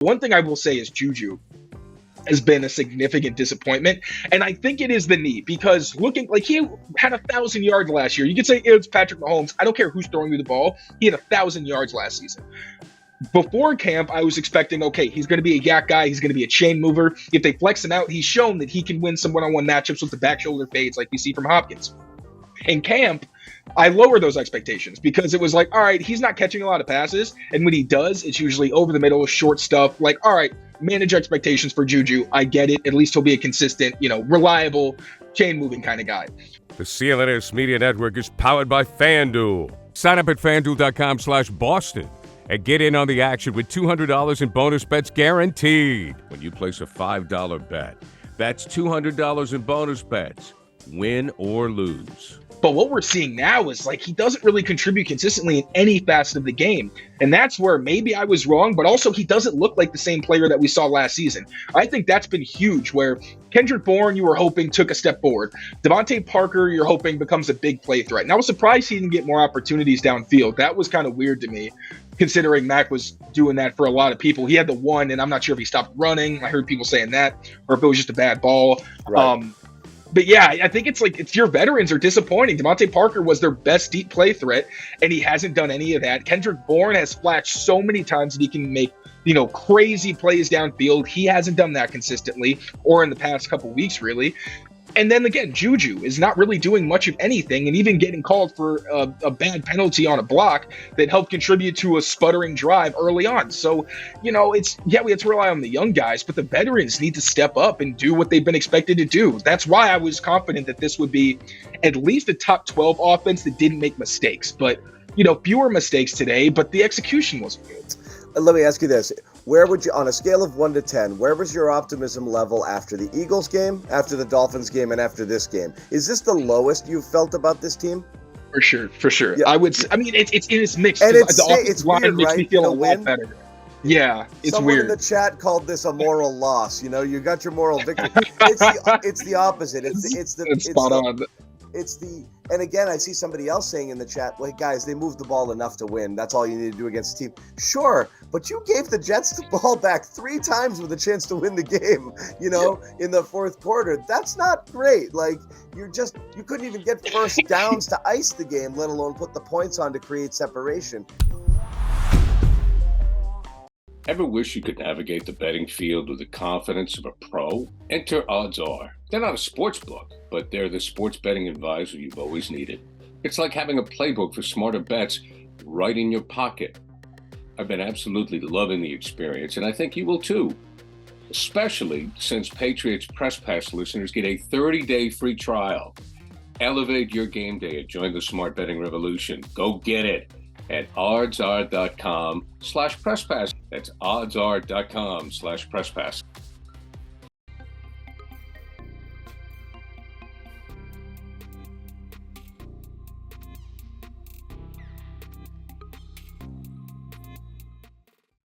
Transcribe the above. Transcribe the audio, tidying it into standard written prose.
One thing I will say is Juju has been a significant disappointment, and I think it is the knee, because looking like he had 1,000 yards last year. You could say it's Patrick Mahomes. I don't care who's throwing you the ball. He had 1,000 yards last season. Before camp, I was expecting, okay, he's going to be a yak guy. He's going to be a chain mover. If they flex him out, he's shown that he can win some one-on-one matchups with the back shoulder fades like we see from Hopkins. In camp, I lowered those expectations because it was like, all right, he's not catching a lot of passes. And when he does, it's usually over the middle, short stuff. Like, all right, manage expectations for Juju. I get it. At least he'll be a consistent, reliable, chain-moving kind of guy. The CLNS Media Network is powered by FanDuel. Sign up at FanDuel.com/Boston and get in on the action with $200 in bonus bets guaranteed. When you place a $5 bet, that's $200 in bonus bets, win or lose. But what we're seeing now is like he doesn't really contribute consistently in any facet of the game. And that's where maybe I was wrong, but also he doesn't look like the same player that we saw last season. I think that's been huge, where Kendrick Bourne, you were hoping, took a step forward. Devontae Parker, you're hoping, becomes a big play threat. And I was surprised he didn't get more opportunities downfield. That was kind of weird to me, considering Mac was doing that for a lot of people. He had the one, and I'm not sure if he stopped running. I heard people saying that, or if it was just a bad ball. Right. But yeah, I think it's your veterans are disappointing. Devontae Parker was their best deep play threat, and he hasn't done any of that. Kendrick Bourne has flashed so many times that he can make, crazy plays downfield. He hasn't done that consistently, or in the past couple weeks, really. And then again, Juju is not really doing much of anything, and even getting called for a bad penalty on a block that helped contribute to a sputtering drive early on. So, we have to rely on the young guys, but the veterans need to step up and do what they've been expected to do. That's why I was confident that this would be at least a top 12 offense that didn't make mistakes. But, fewer mistakes today, but the execution wasn't good. Let me ask you this. Where would you, on a scale of 1 to 10, where was your optimism level after the Eagles game, after the Dolphins game, and after this game? Is this the lowest you've felt about this team? For sure. Yeah. It's mixed. And the it's offensive line weird, makes me right? feel a lot better. Yeah, it's Someone weird. in the chat called this a moral loss. You got your moral victory. It's the opposite. It's spot on. And again, I see somebody else saying in the chat, well, guys, they moved the ball enough to win. That's all you need to do against the team. Sure, but you gave the Jets the ball back 3 times with a chance to win the game, in the fourth quarter. That's not great. Like, you couldn't even get first downs to ice the game, let alone put the points on to create separation. Ever wish you could navigate the betting field with the confidence of a pro? Enter Odds Are. They're not a sports book, but they're the sports betting advisor you've always needed. It's like having a playbook for smarter bets right in your pocket. I've been absolutely loving the experience, and I think you will too. Especially since Patriots Press Pass listeners get a 30-day free trial. Elevate your game day and join the smart betting revolution. Go get it at oddsr.com/presspass. That's oddsr.com/presspass.